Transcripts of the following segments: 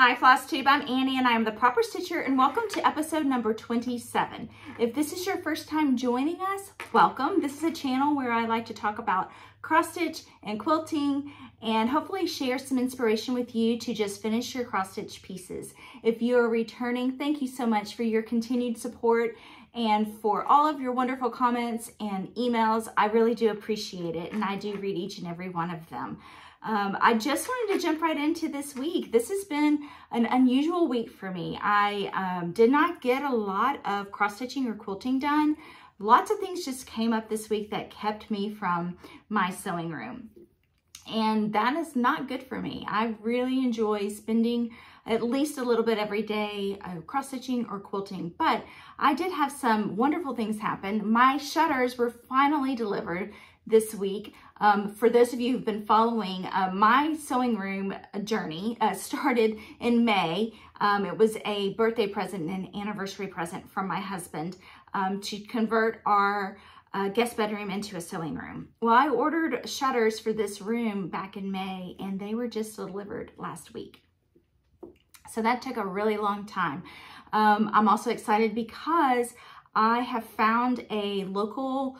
Hi Flosstube, I'm Annie and I am the Proper Stitcher, and welcome to episode number 27. If this is your first time joining us, welcome. This is a channel where I like to talk about cross stitch and quilting and hopefully share some inspiration with you to just finish your cross stitch pieces. If you are returning, thank you so much for your continued support and for all of your wonderful comments and emails. I really do appreciate it, and I do read each and every one of them. I just wanted to jump right into this week. This has been an unusual week for me. I did not get a lot of cross-stitching or quilting done. Lots of things just came up this week that kept me from my sewing room. And that is not good for me. I really enjoy spending at least a little bit every day cross-stitching or quilting, but I did have some wonderful things happen. My shutters were finally delivered this week. For those of you who've been following, my sewing room journey started in May. It was a birthday present and an anniversary present from my husband to convert our guest bedroom into a sewing room. Well, I ordered shutters for this room back in May, and they were just delivered last week. So that took a really long time. I'm also excited because I have found a local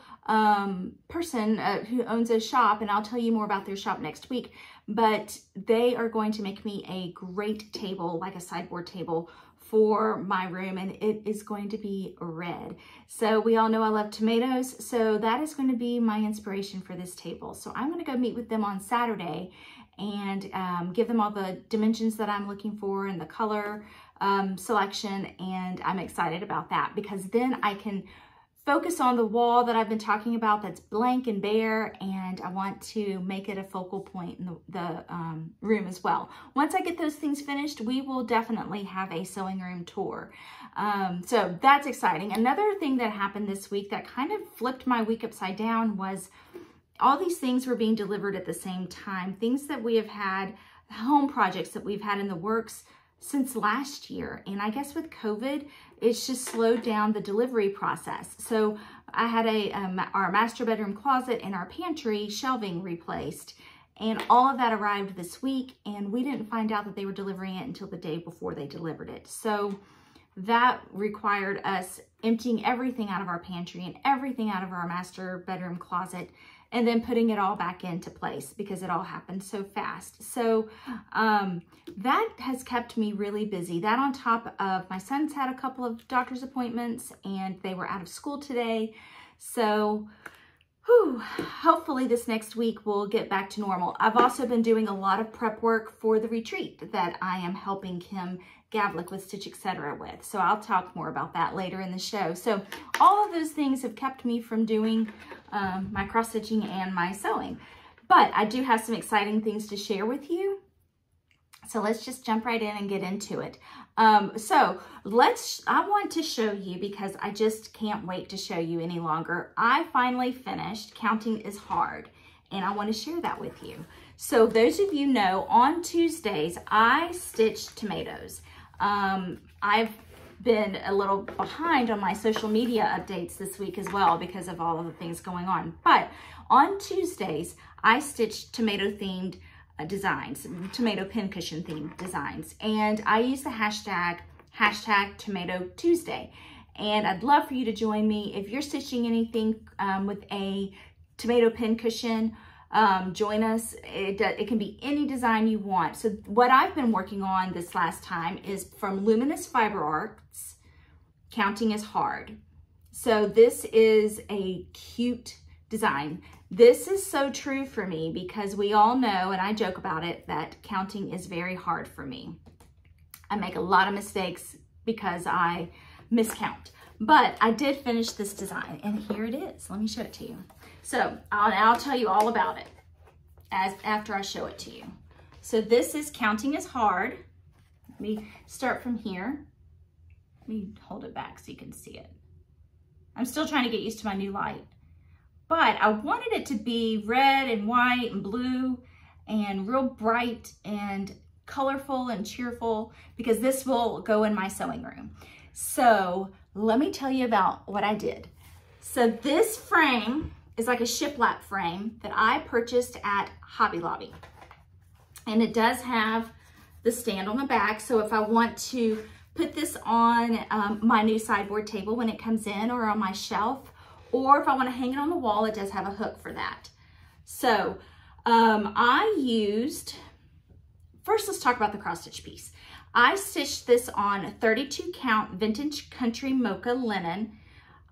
person who owns a shop, and I'll tell you more about their shop next week, but they are going to make me a great table, like a sideboard table for my room, and it is going to be red. So we all know I love tomatoes, so that is going to be my inspiration for this table. So I'm going to go meet with them on Saturday and give them all the dimensions that I'm looking for and the color selection, and I'm excited about that because then I can focus on the wall that I've been talking about that's blank and bare, and I want to make it a focal point in the room as well. Once I get those things finished, we will definitely have a sewing room tour. So that's exciting. Another thing that happened this week that kind of flipped my week upside down was all these things were being delivered at the same time. Things that we have had, home projects that we've had in the works since last year. And I guess with COVID, it's just slowed down the delivery process. So I had our master bedroom closet and our pantry shelving replaced, and all of that arrived this week, and we didn't find out that they were delivering it until the day before they delivered it. So that required us emptying everything out of our pantry and everything out of our master bedroom closet, and then putting it all back into place because it all happened so fast. So that has kept me really busy. That on top of my son's had a couple of doctor's appointments, and they were out of school today. So hopefully this next week we'll get back to normal. I've also been doing a lot of prep work for the retreat that I am helping Kim Gavlik with Stitch Etc. with. So I'll talk more about that later in the show. So all of those things have kept me from doing my cross stitching and my sewing. But I do have some exciting things to share with you. So let's just jump right in and get into it. I want to show you, because I just can't wait to show you any longer. I finally finished Counting is Hard, and I want to share that with you. So those of you know, on Tuesdays, I stitch tomatoes. I've been a little behind on my social media updates this week as well because of all of the things going on. But on Tuesdays, I stitch tomato-themed designs, tomato pincushion themed designs, and I use the hashtag Tomato Tuesday. And I'd love for you to join me if you're stitching anything with a tomato pincushion. Join us. It can be any design you want. So what I've been working on this last time is from Luminous Fiber Arts, Counting is Hard. So this is a cute design. This is so true for me because we all know, and I joke about it, that counting is very hard for me. I make a lot of mistakes because I miscount. But I did finish this design, and here it is. Let me show it to you. So I'll tell you all about it after I show it to you. So this is Counting is Hard. Let me start from here. Let me hold it back so you can see it. I'm still trying to get used to my new light. But I wanted it to be red and white and blue and real bright and colorful and cheerful because this will go in my sewing room. So let me tell you about what I did. So this frame is like a shiplap frame that I purchased at Hobby Lobby. And it does have the stand on the back. So if I want to put this on my new sideboard table when it comes in, or on my shelf, or if I want to hang it on the wall, it does have a hook for that. So I used, first let's talk about the cross stitch piece. I stitched this on 32 count vintage country mocha linen.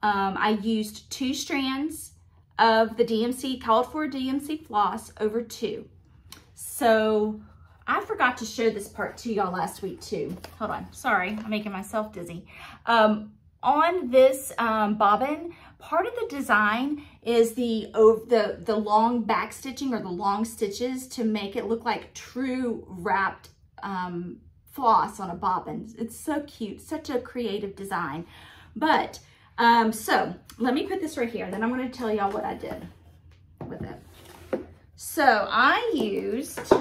I used 2 strands of the DMC, called for DMC floss over 2. So I forgot to show this part to y'all last week too. Hold on, sorry, I'm making myself dizzy. On this bobbin, part of the design is the long back stitching, or the long stitches, to make it look like true wrapped floss on a bobbin. It's so cute, such a creative design. But so let me put this right here, and then I'm going to tell y'all what I did with it. So I used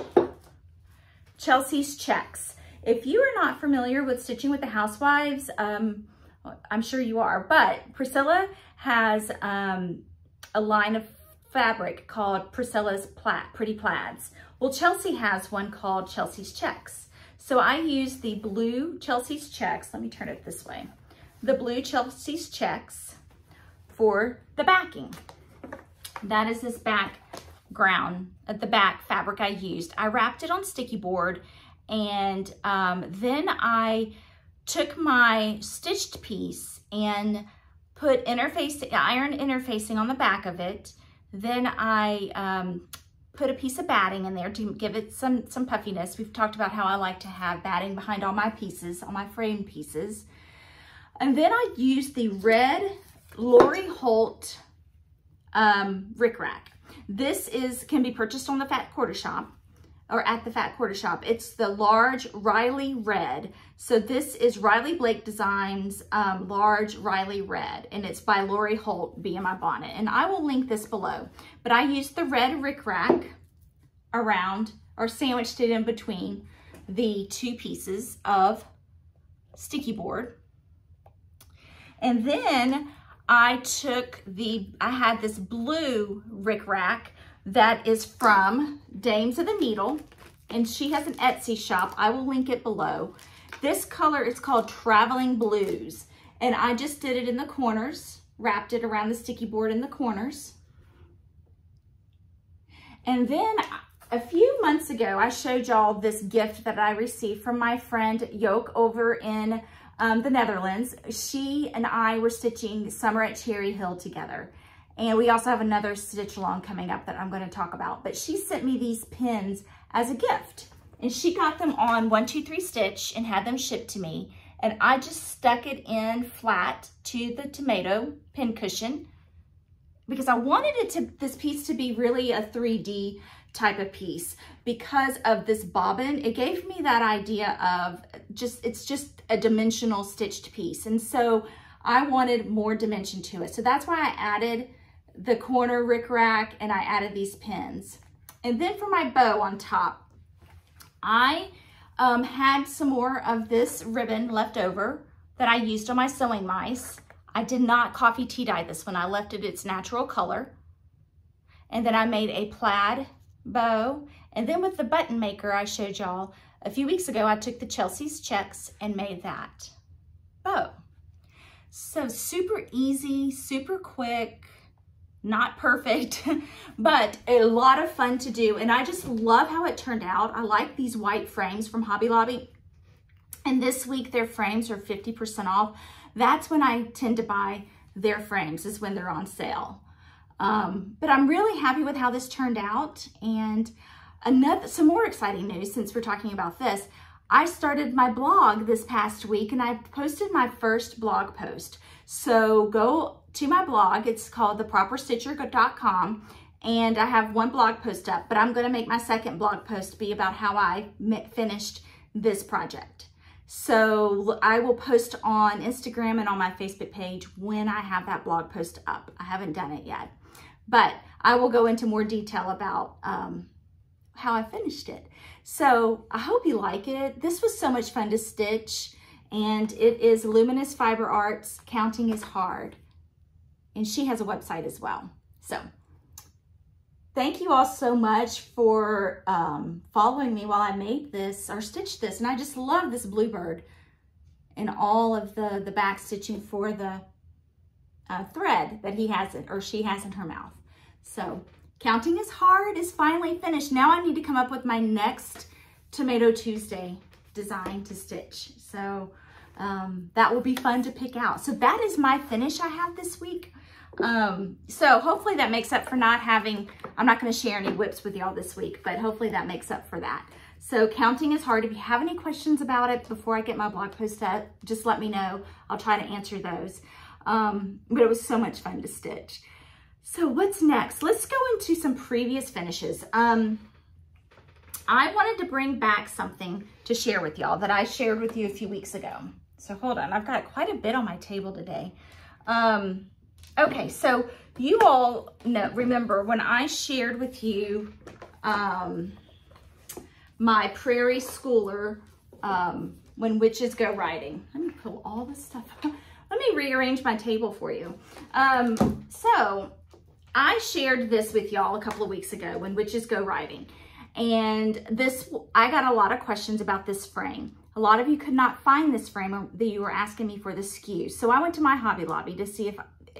Chelsea's checks. If you are not familiar with Stitching with the Housewives, I'm sure you are, but Priscilla has a line of fabric called Priscilla's Pretty Plaids. Well, Chelsea has one called Chelsea's Checks. So I used the blue Chelsea's Checks. Let me turn it this way. The blue Chelsea's Checks for the backing. That is this background, the back fabric I used. I wrapped it on sticky board, and then I took my stitched piece and put iron interfacing on the back of it. Then I put a piece of batting in there to give it some puffiness. We've talked about how I like to have batting behind all my pieces, all my frame pieces. And then I used the red Lori Holt rickrack. This can be purchased on the Fat Quarter Shop, or at the Fat Quarter Shop. It's the large Riley red. So this is Riley Blake Designs large Riley red, and it's by Lori Holt, Be In My Bonnet. And I will link this below. But I used the red rickrack around, or sandwiched it in between the 2 pieces of sticky board. And then I had this blue rickrack that is from Dames of the Needle, and she has an Etsy shop. I will link it below. This color is called Traveling Blues, and I just did it in the corners, wrapped it around the sticky board in the corners. And then a few months ago, I showed y'all this gift that I received from my friend Yoke over in the Netherlands. She and I were stitching Summer at Cherry Hill together. And we also have another stitch along coming up that I'm going to talk about. But she sent me these pins as a gift. And she got them on 1, 2, 3 stitch and had them shipped to me. And I just stuck it in flat to the tomato pin cushion, because I wanted this piece to be really a 3D type of piece. Because of this bobbin, it gave me that idea of it's just a dimensional stitched piece. And so I wanted more dimension to it. So that's why I added the corner rickrack and I added these pins. And then for my bow on top, I had some more of this ribbon left over that I used on my sewing mice. I did not coffee tea dye this one. I left it its natural color. And then I made a plaid bow. And then with the button maker I showed y'all a few weeks ago, I took the Chelsea's Checks and made that bow. So super easy, super quick, not perfect, but a lot of fun to do. And I just love how it turned out. I like these white frames from Hobby Lobby. And this week their frames are 50% off. That's when I tend to buy their frames, is when they're on sale. But I'm really happy with how this turned out. And some more exciting news, since we're talking about this. I started my blog this past week, and I posted my first blog post. So go to my blog. It's called theproperstitcher.com, and I have 1 blog post up, but I'm going to make my second blog post be about how I finished this project. So I will post on Instagram and on my Facebook page when I have that blog post up. I haven't done it yet, but I will go into more detail about how I finished it. So I hope you like it. This was so much fun to stitch, and it is Luminous Fiber Arts, Counting is Hard. And she has a website as well. So thank you all so much for following me while I made this or stitched this. And I just love this bluebird and all of the back stitching for the thread that he has or she has in her mouth. So Counting is Hard is finally finished. Now I need to come up with my next Tomato Tuesday design to stitch. So that will be fun to pick out. So that is my finish I have this week. So hopefully that makes up for not having, I'm not going to share any whips with y'all this week, but hopefully that makes up for that. So Counting is Hard. If you have any questions about it before I get my blog post up, just let me know. I'll try to answer those. But it was so much fun to stitch. So what's next? Let's go into some previous finishes. I wanted to bring back something to share with y'all that I shared with you a few weeks ago. So hold on, I've got quite a bit on my table today. Okay, so you all remember when I shared with you my Prairie Schooler, When Witches Go Riding. Let me pull all this stuff up. Let me rearrange my table for you. So I shared this with y'all a couple of weeks ago, When Witches Go Riding. And I got a lot of questions about this frame. A lot of you could not find this frame, that you were asking me for the SKU. So I went to my Hobby Lobby to see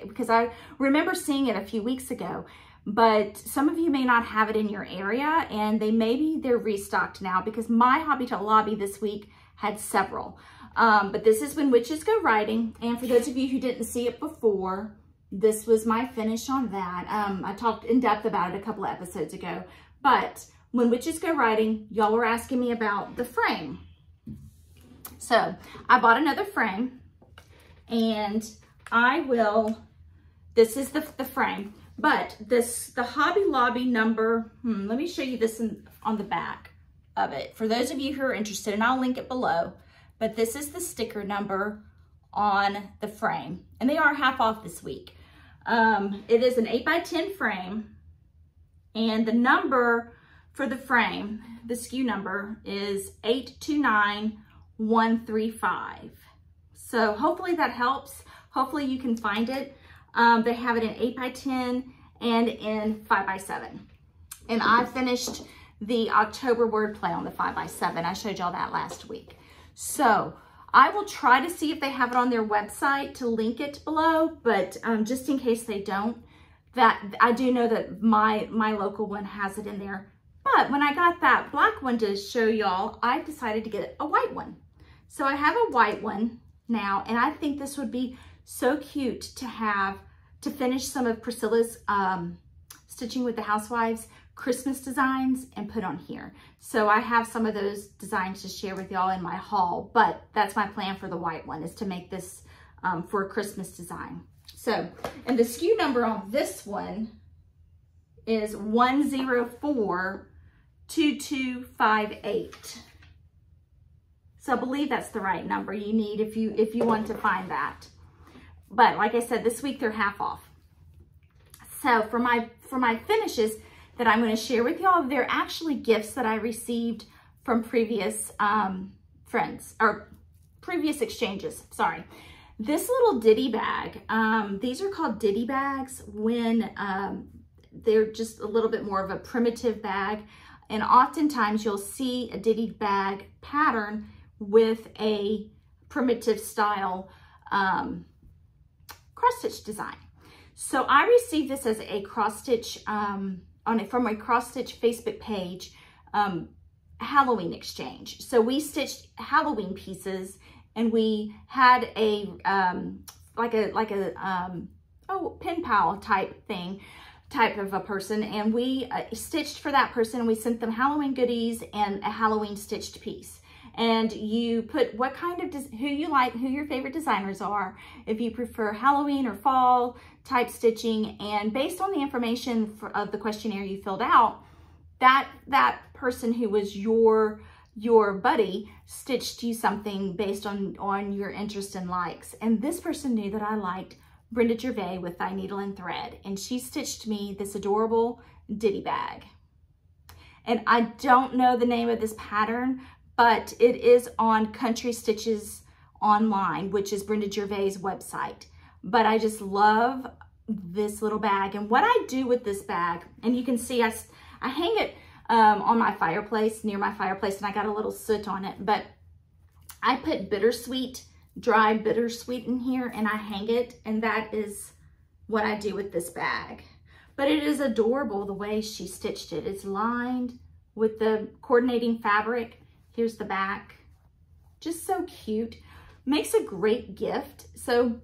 because I remember seeing it a few weeks ago, but some of you may not have it in your area, and they're restocked now because my Hobby Lobby this week had several. But this is When Witches Go Riding. And for those of you who didn't see it before, this was my finish on that. I talked in depth about it a couple of episodes ago, but When Witches Go Riding, y'all were asking me about the frame. So I bought another frame, and this is the frame, but the Hobby Lobby number, let me show you this on the back of it. For those of you who are interested, and I'll link it below, but this is the sticker number on the frame, and they are half off this week. It is an 8x10 frame, and the number for the frame, the SKU number is 829135. So hopefully that helps. Hopefully you can find it. They have it in 8x10 and in 5x7. And I finished the October wordplay on the 5x7. I showed y'all that last week. So I will try to see if they have it on their website to link it below, but just in case they don't, that I do know that my local one has it in there. But when I got that black one to show y'all, I decided to get a white one. So I have a white one now, and I think this would be so cute to have to finish some of Priscilla's Stitching with the Housewives Christmas designs and put on here. So I have some of those designs to share with y'all in my haul, but that's my plan for the white one, is to make this for a Christmas design. So, and the SKU number on this one is 1042258. So I believe that's the right number you need if you want to find that. But like I said, this week they're half off. So for my finishes that I'm going to share with y'all, they're actually gifts that I received from previous friends, or previous exchanges, sorry. This little Diddy bag, these are called Diddy Bags when they're just a little bit more of a primitive bag. And oftentimes you'll see a Diddy bag pattern with a primitive style cross-stitch design. So I received this as a cross-stitch from a cross-stitch Facebook page Halloween exchange. So we stitched Halloween pieces, and we had a pen pal type of a person, and we stitched for that person, and we sent them Halloween goodies and a Halloween stitched piece. And you put what kind of, who you like, who your favorite designers are, if you prefer Halloween or fall type stitching, and based on the information of the questionnaire you filled out, that person who was your buddy stitched you something based on your interest and likes. And this person knew that I liked Brenda Gervais with Thy Needle and Thread, and she stitched me this adorable Diddy bag. And I don't know the name of this pattern, but it is on Country Stitches Online, which is Brenda Gervais' website. But I just love this little bag. And what I do with this bag, and you can see I hang it on my fireplace, near my fireplace, and I got a little soot on it, but I put bittersweet, dry bittersweet in here, and I hang it, and that is what I do with this bag. But it is adorable the way she stitched it. It's lined with the coordinating fabric. Here's the back. Just so cute. Makes a great gift. So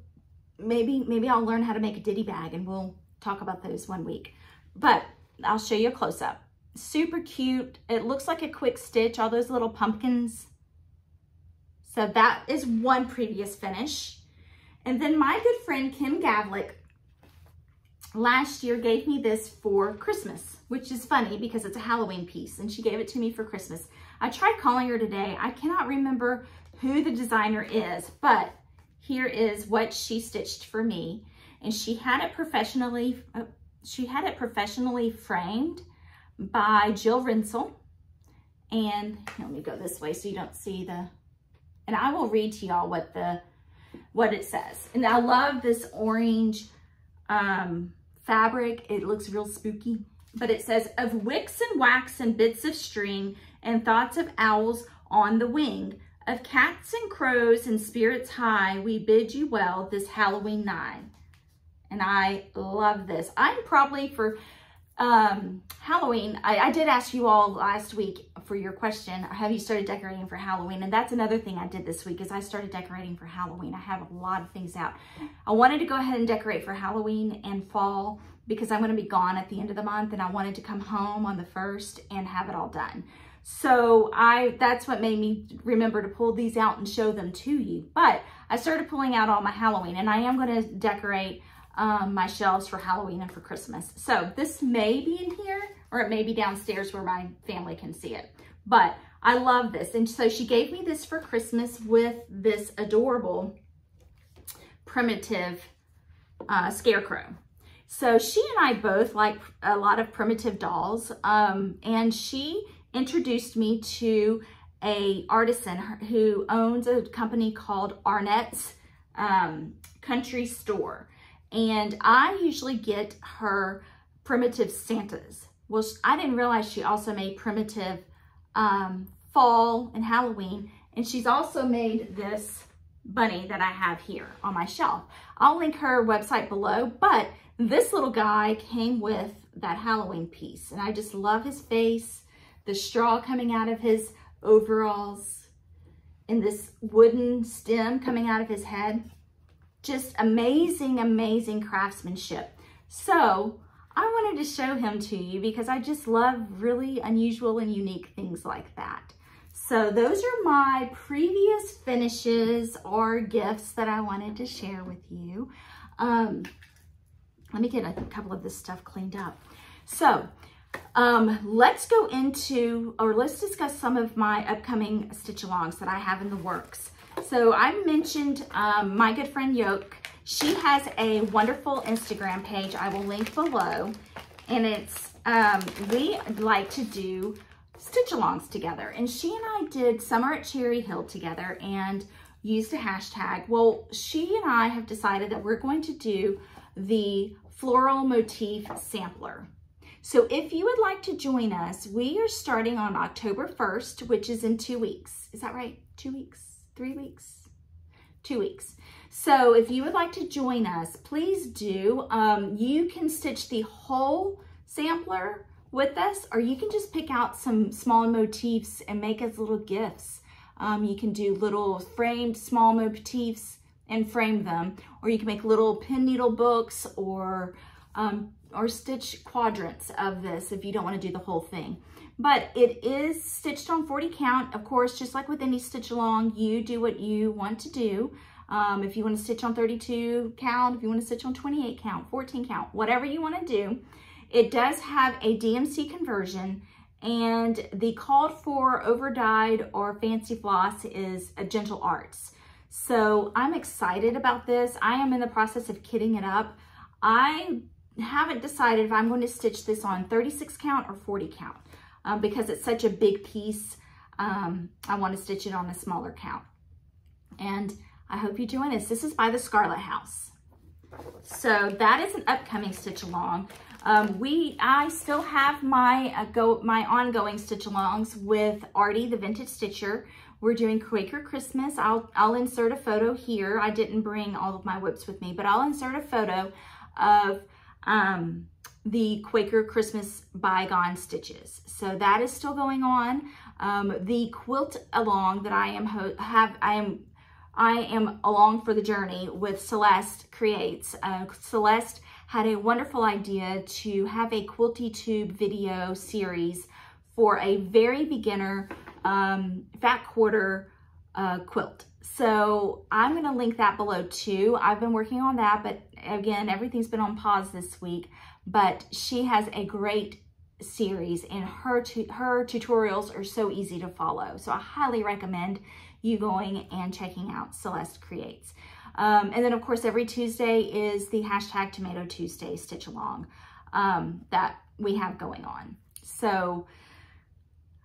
maybe I'll learn how to make a Diddy bag, and we'll talk about those one week. But I'll show you a close-up. Super cute. It looks like a quick stitch, all those little pumpkins. So that is one previous finish. And then my good friend Kim Gavlik last year gave me this for Christmas, which is funny because it's a Halloween piece, and she gave it to me for Christmas. I tried calling her today. I cannot remember who the designer is, but here is what she stitched for me. And she had it professionally framed by Jill Rinsel. And let me go this way so you don't see the, and I will read to y'all what it says. And I love this orange fabric. It looks real spooky, but it says, of wicks and wax and bits of string and thoughts of owls on the wing, of cats and crows and spirits high, we bid you well this Halloween night. And I love this. I'm probably for Halloween, I did ask you all last week for your question, have you started decorating for Halloween? And that's another thing I did this week, is I started decorating for Halloween. I have a lot of things out. I wanted to go ahead and decorate for Halloween and fall because I'm going to be gone at the end of the month, and I wanted to come home on the 1st and have it all done. So that's what made me remember to pull these out and show them to you. But I started pulling out all my Halloween, and I am going to decorate my shelves for Halloween and for Christmas. So this may be in here, or it may be downstairs where my family can see it. But I love this. And so she gave me this for Christmas with this adorable primitive scarecrow. So she and I both like a lot of primitive dolls. And she introduced me to a artisan who owns a company called Arnett's Country Store. And I usually get her primitive Santas. Well, I didn't realize she also made primitive fall and Halloween. And she's also made this bunny that I have here on my shelf. I'll link her website below, but this little guy came with that Halloween piece. And I just love his face, the straw coming out of his overalls, and this wooden stem coming out of his head. Just amazing, amazing craftsmanship. So I wanted to show him to you because I just love really unusual and unique things like that. So those are my previous finishes or gifts that I wanted to share with you. Let me get a couple of this stuff cleaned up. So let's go into, or let's discuss some of my upcoming stitch-alongs that I have in the works. So I mentioned my good friend Yoke. She has a wonderful Instagram page I will link below. And it's, we like to do stitch-alongs together. And she and I did Summer at Cherry Hill together and used a hashtag. Well, she and I have decided that we're going to do the floral motif sampler. So if you would like to join us, we are starting on October 1st, which is in 2 weeks. Is that right? 2 weeks? 3 weeks? 2 weeks. So if you would like to join us, please do. You can stitch the whole sampler with us, or you can just pick out some small motifs and make us little gifts. You can do little framed small motifs and frame them, or you can make little pin needle books or stitch quadrants of this if you don't want to do the whole thing. But it is stitched on 40 count. Of course, just like with any stitch along, you do what you want to do. If you want to stitch on 32 count, if you want to stitch on 28 count, 14 count, whatever you want to do. It does have a DMC conversion, and the called for over-dyed or fancy floss is a Gentle Arts. So I'm excited about this. I am in the process of kitting it up. I haven't decided if I'm going to stitch this on 36 count or 40 count. Because it's such a big piece, I want to stitch it on a smaller count. And I hope you join us. This is by the Scarlet House. So that is an upcoming stitch along. I still have my ongoing stitch alongs with Artie, the vintage stitcher. We're doing Quaker Christmas. I'll insert a photo here. I didn't bring all of my whips with me, but I'll insert a photo of the Quaker Christmas bygone stitches. So that is still going on. The quilt along that I am along for the journey with Celeste Creates. Celeste had a wonderful idea to have a quilty tube video series for a very beginner fat quarter quilt. So I'm going to link that below too. I've been working on that, but again, everything's been on pause this week. But she has a great series, and her tutorials are so easy to follow. So I highly recommend you going and checking out Celeste Creates. And then of course, every Tuesday is the hashtag Tomato Tuesday stitch along that we have going on. So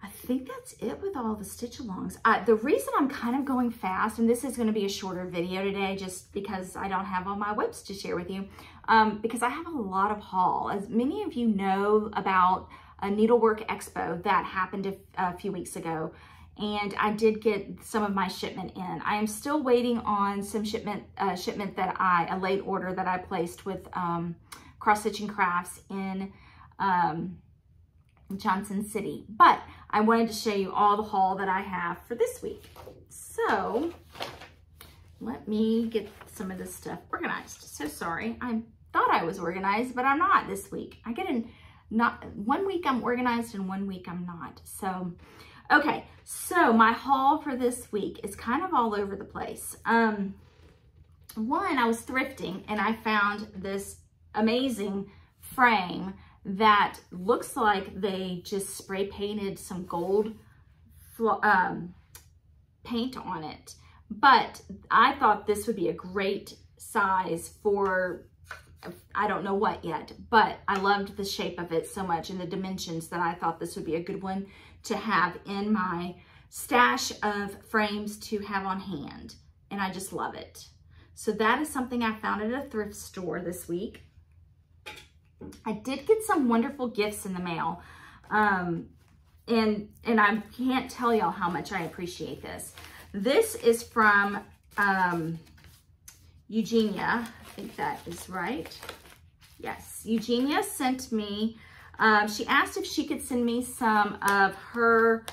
I think that's it with all the stitch alongs. The reason I'm kind of going fast, and this is going to be a shorter video today just because I don't have all my whips to share with you, because I have a lot of haul. As many of you know about a Needlework Expo that happened a few weeks ago, and I did get some of my shipment in. I am still waiting on some shipment that a late order that I placed with Cross Stitching Crafts in Johnson City, but I wanted to show you all the haul that I have for this week. So let me get some of this stuff organized. So sorry, I thought I was organized, but I'm not this week. I get one week I'm organized and 1 week I'm not. So, okay, so my haul for this week is kind of all over the place. One, I was thrifting and I found this amazing frame that looks like they just spray painted some gold paint on it. But I thought this would be a great size for, I don't know what yet, but I loved the shape of it so much and the dimensions that I thought this would be a good one to have in my stash of frames to have on hand. And I just love it. So that is something I found at a thrift store this week. I did get some wonderful gifts in the mail, and I can't tell y'all how much I appreciate this. This is from Eugenia. I think that is right. Yes, Eugenia sent me, she asked if she could send me some of her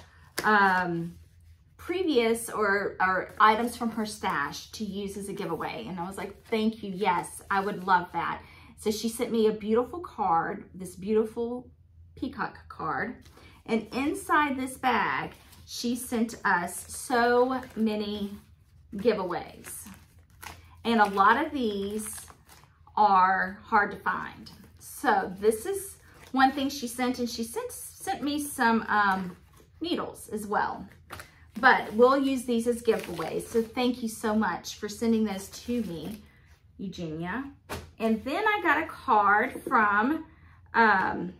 previous or items from her stash to use as a giveaway. And I was like, thank you, yes, I would love that. So she sent me a beautiful card, this beautiful peacock card. And inside this bag, she sent us so many giveaways. And a lot of these are hard to find. So this is one thing she sent, and she sent me some needles as well. But we'll use these as giveaways. So thank you so much for sending those to me, Eugenia. And then I got a card from Anne,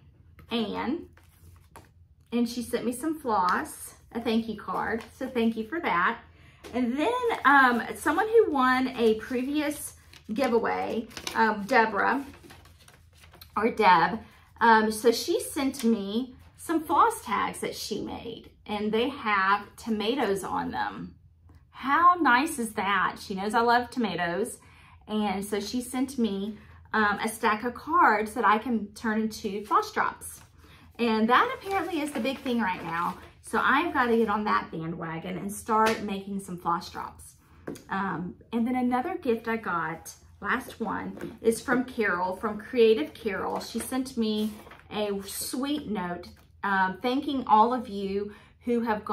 and she sent me some floss, a thank you card. So thank you for that. And then someone who won a previous giveaway, Deborah, or Deb, so she sent me some floss tags that she made, and they have tomatoes on them. How nice is that? She knows I love tomatoes. And so she sent me a stack of cards that I can turn into floss drops. And that apparently is the big thing right now. So I've got to get on that bandwagon and start making some floss drops. And then another gift I got, last one, is from Carol, from Creative Carol. She sent me a sweet note thanking all of you who have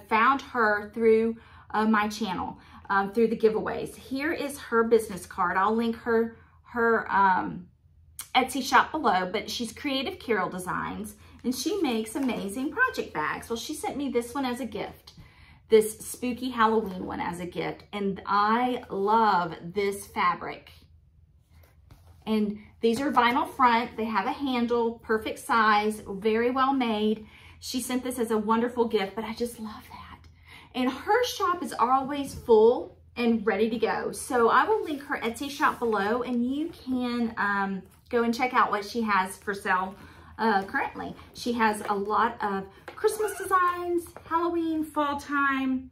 found her through my channel. Through the giveaways. Here is her business card. I'll link her Etsy shop below, but she's Creative Carol Designs, and she makes amazing project bags. Well, she sent me this one as a gift, this spooky Halloween one as a gift, and I love this fabric. And these are vinyl front. They have a handle, perfect size, very well made. She sent this as a wonderful gift, but I just love that. And her shop is always full and ready to go. So I will link her Etsy shop below, and you can go and check out what she has for sale currently. She has a lot of Christmas designs, Halloween, fall time,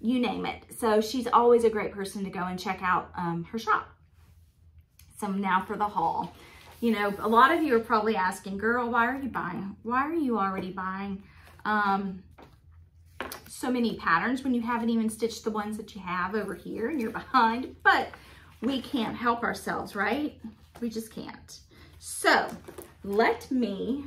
you name it. So she's always a great person to go and check out her shop. So now for the haul. You know, a lot of you are probably asking, girl, why are you buying? Why are you already buying so many patterns when you haven't even stitched the ones that you have over here and you're behind? But we can't help ourselves, right? We just can't. So let me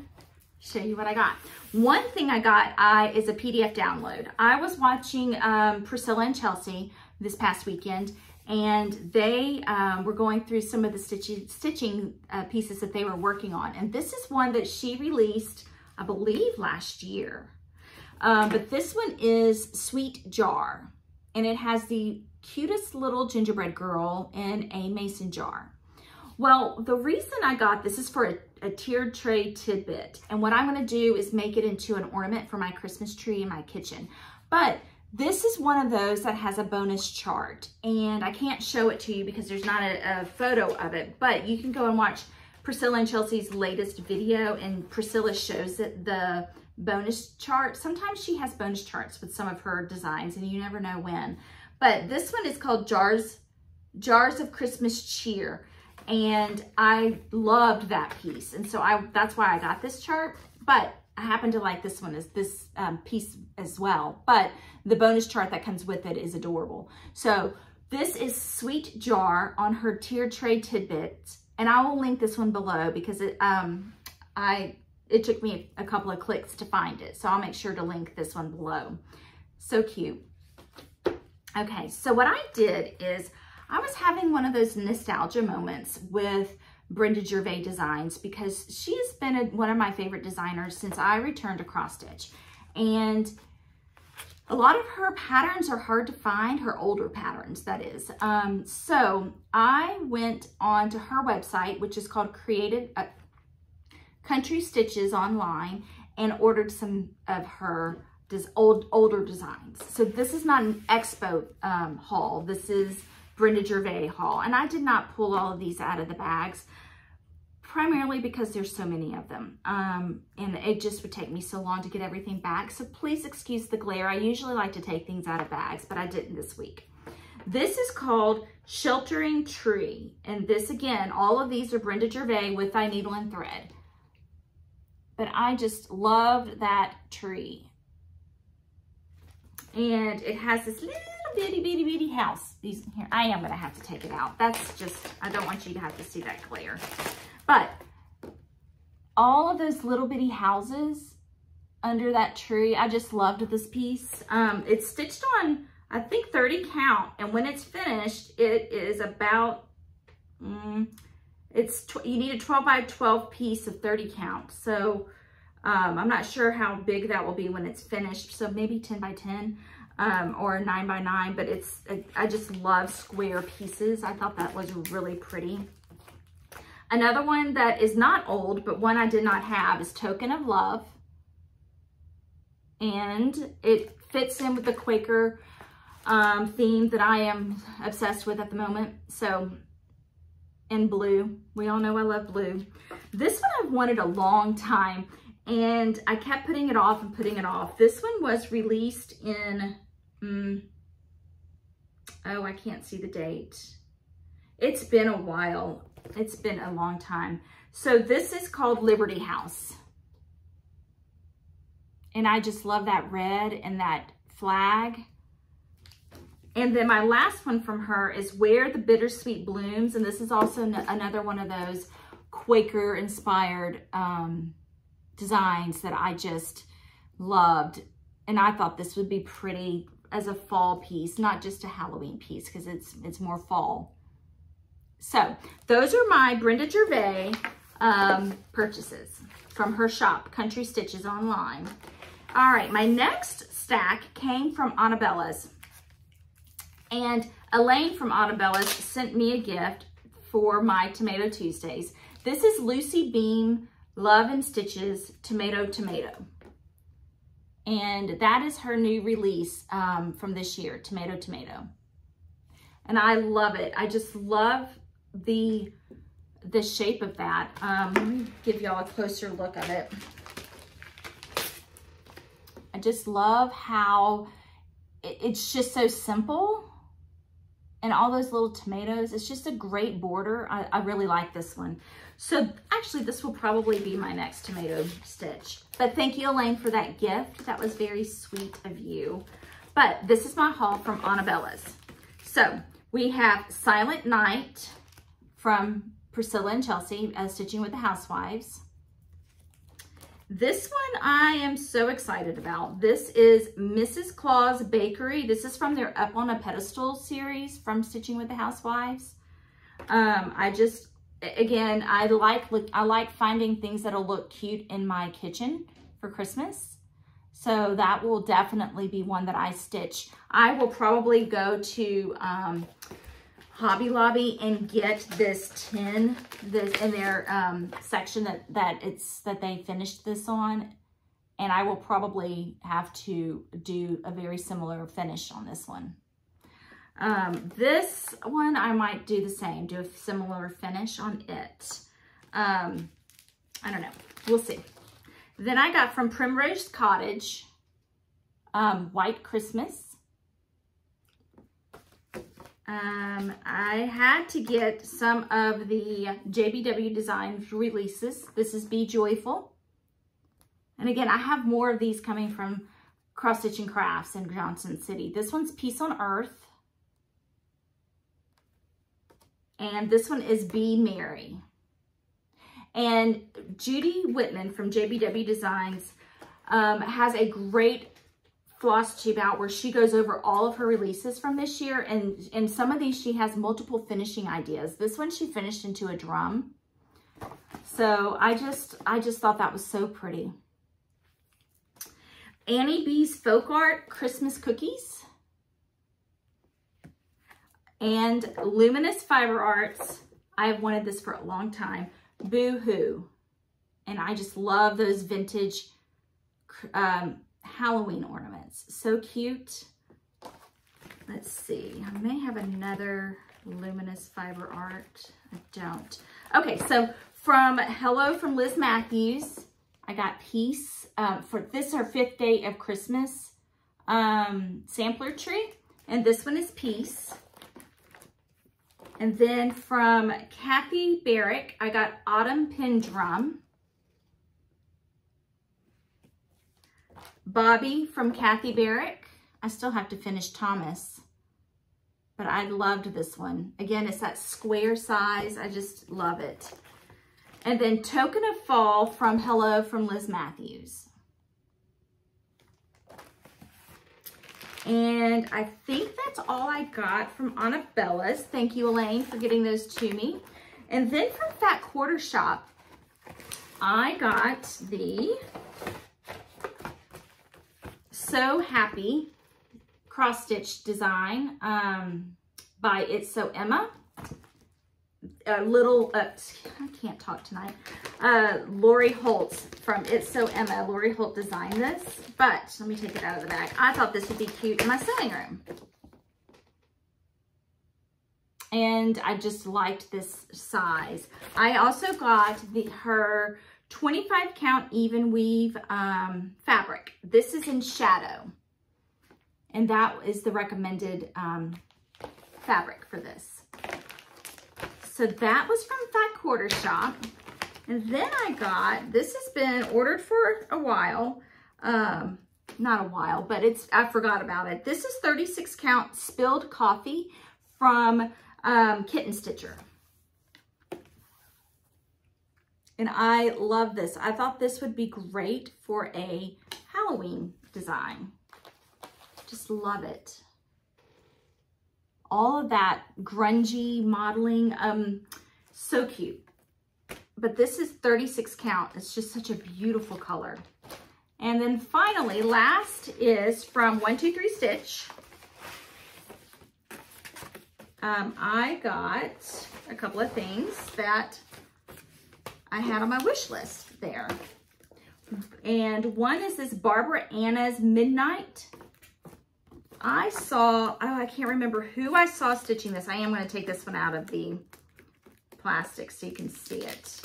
show you what I got. One thing I got is a PDF download. I was watching Priscilla and Chelsea this past weekend, and they were going through some of the stitching pieces that they were working on. And this is one that she released, I believe, last year. But this one is Sweet Jar, and it has the cutest little gingerbread girl in a mason jar. Well, the reason I got this is for a tiered tray tidbit. And what I'm gonna do is make it into an ornament for my Christmas tree in my kitchen. But this is one of those that has a bonus chart, and I can't show it to you because there's not a photo of it, but you can go and watch Priscilla and Chelsea's latest video, and Priscilla shows it, the bonus chart. Sometimes she has bonus charts with some of her designs, and you never know when. But this one is called Jars of Christmas Cheer, and I loved that piece, and so that's why I got this chart. But I happen to like this one, this piece as well. But the bonus chart that comes with it is adorable. So this is Sweet Jar on her tiered tray tidbits, and I will link this one below because it took me a couple of clicks to find it. So I'll make sure to link this one below. So cute. Okay, so what I did is I was having one of those nostalgia moments with Brenda Gervais Designs because she has been one of my favorite designers since I returned to cross stitch. And a lot of her patterns are hard to find, her older patterns, that is. So I went on to her website, which is called Country Stitches Online, and ordered some of her older designs. So this is not an expo haul. This is Brenda Gervais haul. And I did not pull all of these out of the bags, primarily because there's so many of them. And it just would take me so long to get everything back. So please excuse the glare. I usually like to take things out of bags, but I didn't this week. This is called Sheltering Tree. And this, again, all of these are Brenda Gervais with Thy Needle and Thread. But I just loved that tree. And it has this little bitty house. Here, I am gonna have to take it out. That's just, I don't want you to have to see that glare. But all of those little bitty houses under that tree, I just loved this piece. It's stitched on, I think, 30 count. And when it's finished, it is about, you need a 12 by 12 piece of 30 count. So I'm not sure how big that will be when it's finished. So maybe 10 by 10 or 9 by 9, but I just love square pieces. I thought that was really pretty. Another one that is not old, but one I did not have is Token of Love. And it fits in with the Quaker theme that I am obsessed with at the moment. So, in blue. We all know I love blue. This one I've wanted a long time, and I kept putting it off and putting it off. This one was released in, oh, I can't see the date. It's been a while. It's been a long time. So this is called Liberty House. And I just love that red and that flag. And then my last one from her is Where the Bittersweet Blooms. And this is also another one of those Quaker inspired designs that I just loved. And I thought this would be pretty as a fall piece, not just a Halloween piece, because it's more fall. So those are my Brenda Gervais purchases from her shop, Country Stitches Online. All right, my next stack came from Annabella's. And Elaine from Annabella's sent me a gift for my Tomato Tuesdays. This is Lucy Beam Love and Stitches Tomato Tomato. And that is her new release from this year, Tomato Tomato. And I love it. I just love the shape of that. Let me give y'all a closer look of it. I just love how it's just so simple. And all those little tomatoes, it's just a great border. I really like this one. So actually this will probably be my next tomato stitch. But thank you, Elaine, for that gift. That was very sweet of you. But this is my haul from Annabella's. So we have Silent Night from Priscilla and Chelsea, Stitching with the Housewives. This one I am so excited about. This is Mrs. Claus Bakery. This is from their Up on a Pedestal series from Stitching with the Housewives. Again, I like finding things that'll look cute in my kitchen for Christmas. So that will definitely be one that I stitch. I will probably go to Hobby Lobby and get this tin, in their section that they finished this on, and I will probably have to do a very similar finish on this one. This one I might do the same, do a similar finish on it. I don't know, we'll see. Then I got from Primrose Cottage, White Christmas. I had to get some of the JBW Designs releases. This is Be Joyful. And again, I have more of these coming from Cross Stitching Crafts in Johnson City. This one's Peace on Earth. And this one is Be Merry. And Judy Whitman from JBW Designs has a great Flosstube out where she goes over all of her releases from this year, and some of these she has multiple finishing ideas. This one she finished into a drum. So I just thought that was so pretty. Annie B's Folk Art Christmas Cookies. And Luminous Fiber Arts. I have wanted this for a long time. Boo Hoo. And I just love those vintage Halloween ornaments. So cute. Let's see. I may have another Luminous Fiber Art. I don't. Okay, so from Hello from Liz Matthews, I got Peace. For this, our 5th day of Christmas sampler tree. And this one is Peace. And then from Kathy Barrick, I got Autumn Pin Drum. Bobby from Kathy Barrick. I still have to finish Thomas, but I loved this one. Again, it's that square size. I just love it. And then Token of Fall from Hello from Liz Matthews. And I think that's all I got from Annabella's. Thank you, Elaine, for getting those to me. And then from Fat Quarter Shop, I got the So Happy cross stitch design by It's So Emma. I can't talk tonight. Lori Holt from It's So Emma. Lori Holt designed this, but let me take it out of the bag. I thought this would be cute in my sewing room. And I just liked this size. I also got her 25 count even weave fabric. This is in Shadow. And that is the recommended fabric for this. So that was from Fat Quarter Shop. And then I got, this has been ordered for a while. Not a while, but I forgot about it. This is 36 count spilled coffee from Kitten Stitcher. And I love this. I thought this would be great for a Halloween design. Just love it. All of that grungy modeling, so cute. But this is 36 count. It's just such a beautiful color. And then finally, last is from 123 Stitch. I got a couple of things that I had on my wish list there. And one is this Barbara Anna's Midnight. I saw, oh, I can't remember who I saw stitching this. I am going to take this one out of the plastic so you can see it.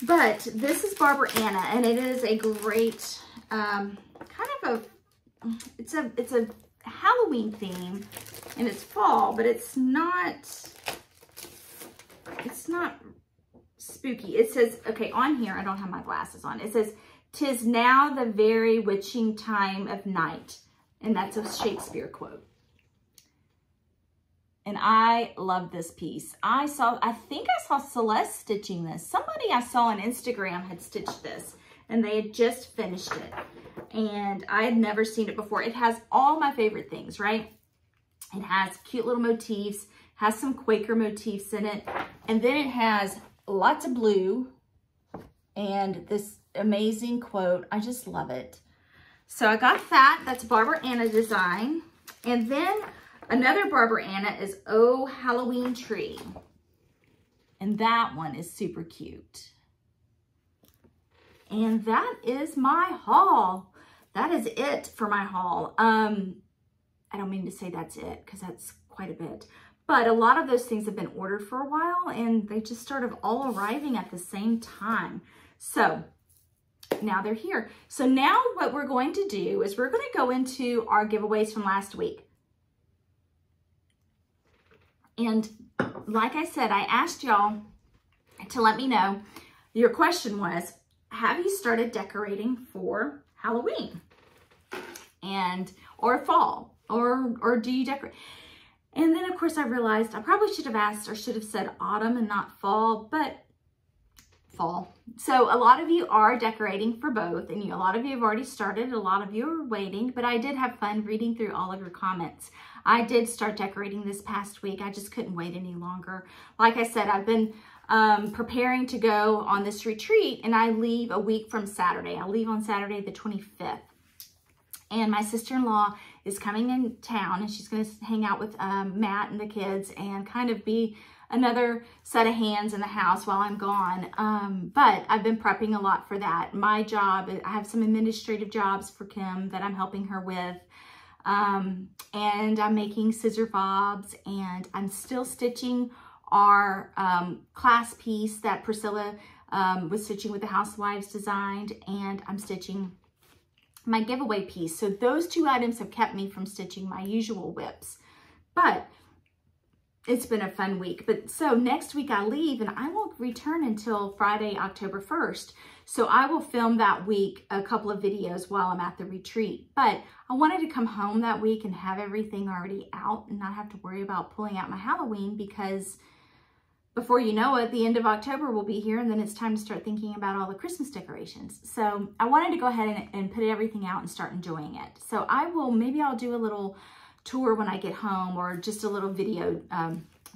But this is Barbara Anna, and it is a great, it's a Halloween theme, and it's fall, but it's not spooky. It says, okay, on here, I don't have my glasses on. It says, "'Tis now the very witching time of night." And that's a Shakespeare quote. And I love this piece. I think I saw Celeste stitching this. Somebody I saw on Instagram had stitched this, and they had just finished it. And I had never seen it before. It has all my favorite things, right? It has cute little motifs, has some Quaker motifs in it, and then it has lots of blue and this amazing quote. I just love it. So I got that. That's Barbara Anna design. And then another Barbara Anna is "Oh Halloween Tree." And that one is super cute. And that is my haul. That is it for my haul. I don't mean to say that's it, because that's quite a bit. But a lot of those things have been ordered for a while, and they just started all arriving at the same time. So now they're here. So now what we're going to do is we're going to go into our giveaways from last week. And like I said, I asked y'all to let me know. Your question was, have you started decorating for Halloween or fall, or do you decorate? And then of course I realized I probably should have asked, or should have said autumn and not fall, but fall. So a lot of you are decorating for both, and a lot of you have already started, a lot of you are waiting, but I did have fun reading through all of your comments. I did start decorating this past week. I just couldn't wait any longer. Like I said, I've been preparing to go on this retreat, and I leave a week from Saturday. I leave on Saturday the 25th. And my sister-in-law is coming in town, and she's going to hang out with Matt and the kids and kind of be another set of hands in the house while I'm gone. But I've been prepping a lot for that. My job, I have some administrative jobs for Kim that I'm helping her with. And I'm making scissor fobs, and I'm still stitching our class piece that Priscilla was stitching with the Housewives designed, and I'm stitching my giveaway piece. So those two items have kept me from stitching my usual whips, but it's been a fun week. But so next week I leave, and I won't return until Friday, October 1st. So I will film that week a couple of videos while I'm at the retreat. But I wanted to come home that week and have everything already out and not have to worry about pulling out my Halloween, because before you know it, the end of October will be here, and then it's time to start thinking about all the Christmas decorations. So I wanted to go ahead and put everything out and start enjoying it. So maybe I'll do a little tour when I get home, or just a little video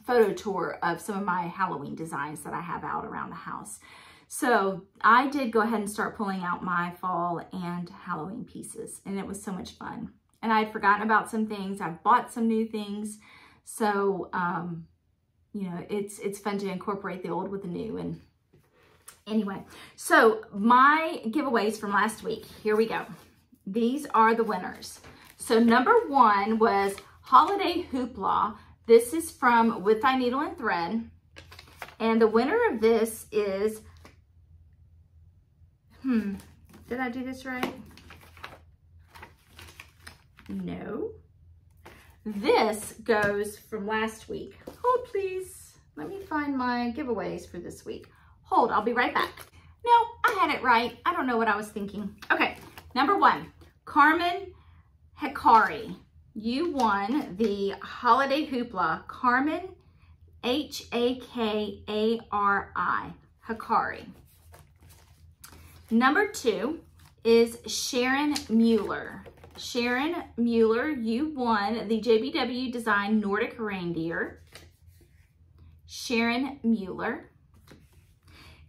photo tour of some of my Halloween designs that I have out around the house. So I did go ahead and start pulling out my fall and Halloween pieces, and it was so much fun. And I had forgotten about some things. I've bought some new things. So, you know, it's fun to incorporate the old with the new. And anyway, so my giveaways from last week, here we go. These are the winners. So number one was Holiday Hoopla. This is from With Thy Needle and Thread. And the winner of this is, did I do this right? No. This goes from last week. Hold, please. Let me find my giveaways for this week. Hold, I'll be right back. No, I had it right. I don't know what I was thinking. Okay, number one, Carmen Hikari. You won the Holiday Hoopla. Carmen, H-A-K-A-R-I, Hikari. Number two is Sharon Mueller. Sharon Mueller, you won the JBW Design Nordic Reindeer. Sharon Mueller.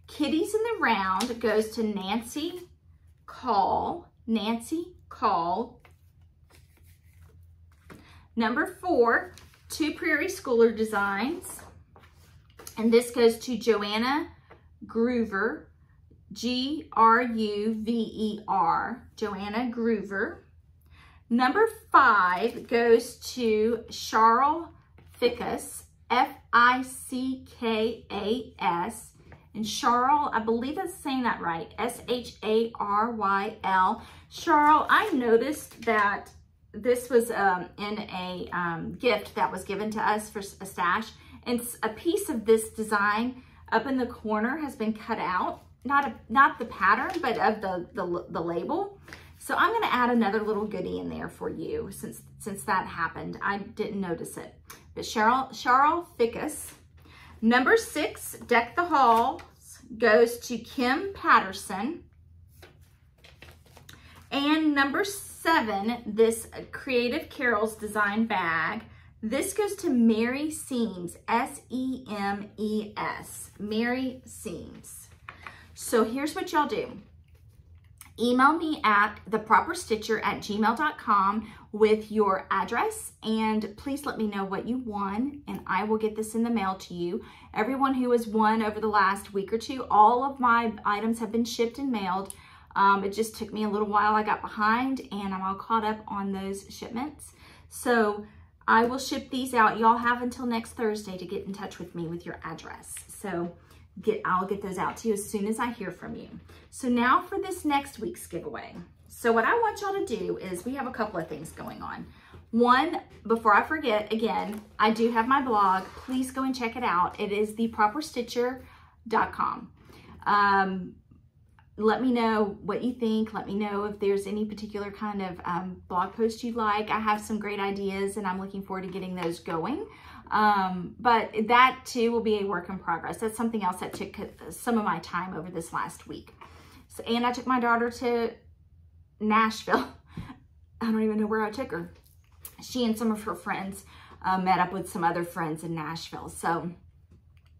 Kitties in the Round goes to Nancy Call. Nancy Call. Number four, Two Prairie Schooler Designs. And this goes to Joanna Groover. G-R-U-V-E-R. Joanna Groover. Number 5 goes to Charles Fickas, F-I-C-K-A-S. And Charles, I believe that's saying that right, S-H-A-R-Y-L. Charles, I noticed that this was in a gift that was given to us for a stash. And a piece of this design up in the corner has been cut out. Not the pattern, but of the label. So I'm gonna add another little goodie in there for you since that happened. I didn't notice it. But Charles Fickas. Number 6, Deck the Halls, goes to Kim Patterson. And number 7, this Creative Carols design bag. This goes to Mary Seams, S-E-M-E-S, Mary Seams. So here's what y'all do. Email me at theproperstitcher@gmail.com with your address, and please let me know what you won, and I will get this in the mail to you. Everyone who has won over the last week or two, all of my items have been shipped and mailed. It just took me a little while. I got behind, and I'm all caught up on those shipments. So I will ship these out. Y'all have until next Thursday to get in touch with me with your address. So I'll get those out to you as soon as I hear from you. So now for this next week's giveaway. So what I want y'all to do is, we have a couple of things going on. One, before I forget, again, I do have my blog. Please go and check it out. It is theproperstitcher.com. Let me know what you think. Let me know if there's any particular kind of blog post you'd like. I have some great ideas, and I'm looking forward to getting those going. But that too will be a work in progress. That's something else that took some of my time over this last week. So, and I took my daughter to Nashville. I don't even know where I took her. She and some of her friends met up with some other friends in Nashville. So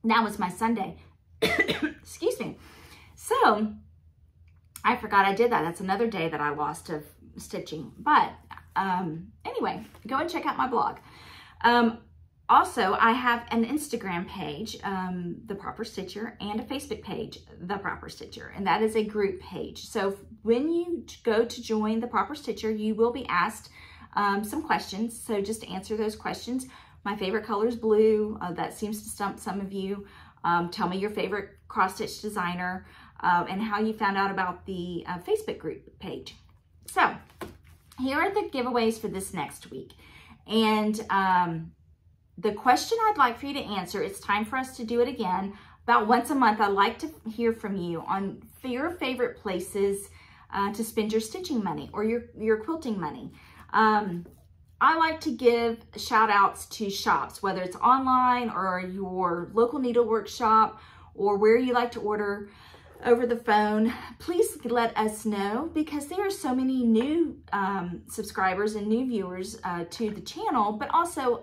that was my Sunday. Excuse me. So I forgot I did that. That's another day that I lost of stitching. But anyway, go and check out my blog. Also, I have an Instagram page, The Proper Stitcher, and a Facebook page, The Proper Stitcher, and that is a group page. So when you go to join The Proper Stitcher, you will be asked some questions. So just answer those questions. My favorite color is blue. That seems to stump some of you. Tell me your favorite cross-stitch designer and how you found out about the Facebook group page. So here are the giveaways for this next week. And the question I'd like for you to answer, it's time for us to do it again. About once a month, I'd like to hear from you on your favorite places to spend your stitching money or your quilting money. I like to give shout outs to shops, whether it's online or your local needlework shop or where you like to order over the phone. Please let us know, because there are so many new subscribers and new viewers to the channel, but also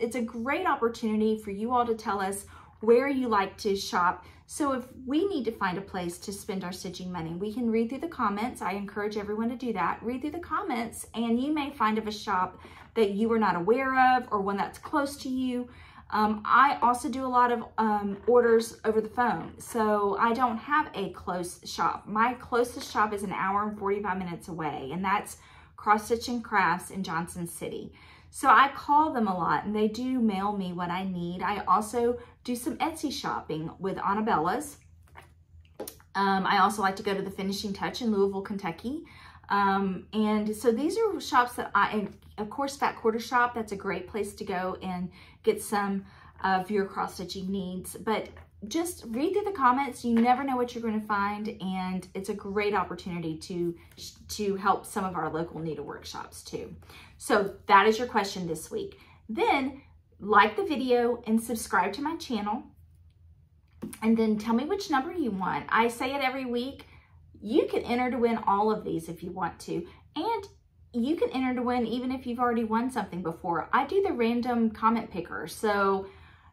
it's a great opportunity for you all to tell us where you like to shop. So if we need to find a place to spend our stitching money, we can read through the comments. I encourage everyone to do that. Read through the comments, and you may find of a shop that you were not aware of, or one that's close to you. I also do a lot of orders over the phone, so I don't have a close shop. My closest shop is an hour and 45 minutes away, and that's Cross Stitch and Crafts in Johnson City. So I call them a lot, and they do mail me what I need. I also do some Etsy shopping with Annabella's. I also like to go to the Finishing Touch in Louisville, Kentucky. And so these are shops that of course, Fat Quarter Shop, that's a great place to go and get some of your cross-stitching needs. But just read through the comments. You never know what you're going to find, and it's a great opportunity to help some of our local needlework shops too. So that is your question this week. Then like the video and subscribe to my channel, and then tell me which number you want. I say it every week. You can enter to win all of these if you want to, and you can enter to win even if you've already won something before. I do the random comment picker, so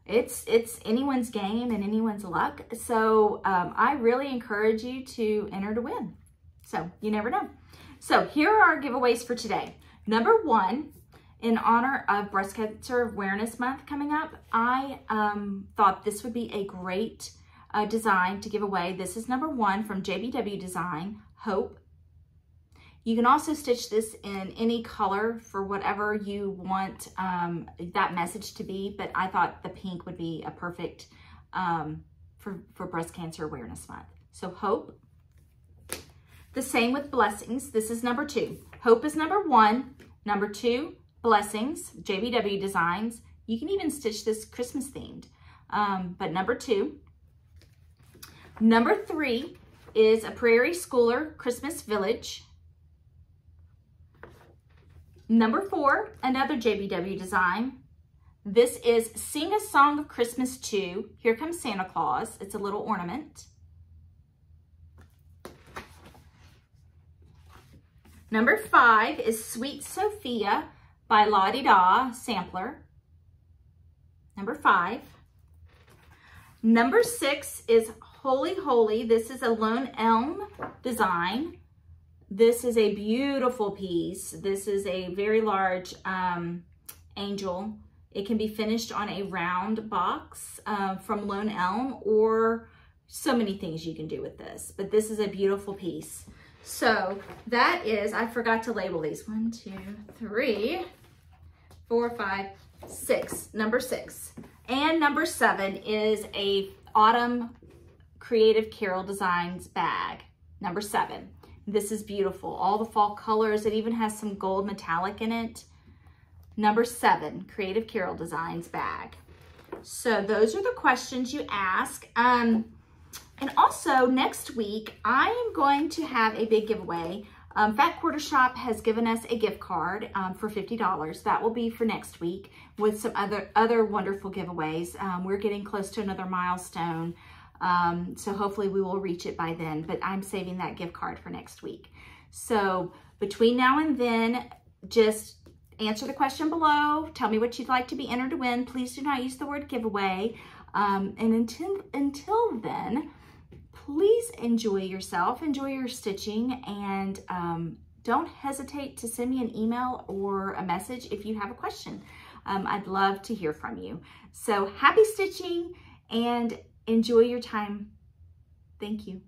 it's anyone's game and anyone's luck. So I really encourage you to enter to win. So you never know. So here are our giveaways for today. Number 1, in honor of Breast Cancer Awareness Month coming up, I thought this would be a great design to give away. This is number 1 from JBW Design, Hope. You can also stitch this in any color for whatever you want that message to be, but I thought the pink would be a perfect for Breast Cancer Awareness Month. So hope. The same with blessings. This is number 2. Hope is number 1. Number 2, blessings, JBW designs. You can even stitch this Christmas themed, but number 2. Number 3 is a Prairie Schooler Christmas Village. Number 4, another JBW design. This is Sing a Song of Christmas 2. Here Comes Santa Claus. It's a little ornament. Number 5 is Sweet Sophia by La Di Da Sampler. Number 5. Number 6 is Holy Holy. This is a Lone Elm design. This is a beautiful piece. This is a very large angel. It can be finished on a round box from Lone Elm, or so many things you can do with this, but this is a beautiful piece. So that is, I forgot to label these. 1, 2, 3, 4, 5, 6. Number 6. And number 7 is a Autumn Creative Carol Designs bag. Number 7. This is beautiful. All the fall colors. It even has some gold metallic in it. Number 7, Creative Carol Designs bag. So those are the questions you ask. And also next week, I am going to have a big giveaway. Fat Quarter Shop has given us a gift card for $50. That will be for next week with some other wonderful giveaways. We're getting close to another milestone. So hopefully we will reach it by then, but I'm saving that gift card for next week. So between now and then, just answer the question below. Tell me what you'd like to be entered to win. Please do not use the word giveaway. And until then, please enjoy yourself, enjoy your stitching, and don't hesitate to send me an email or a message if you have a question. I'd love to hear from you. So happy stitching and enjoy your time. Thank you.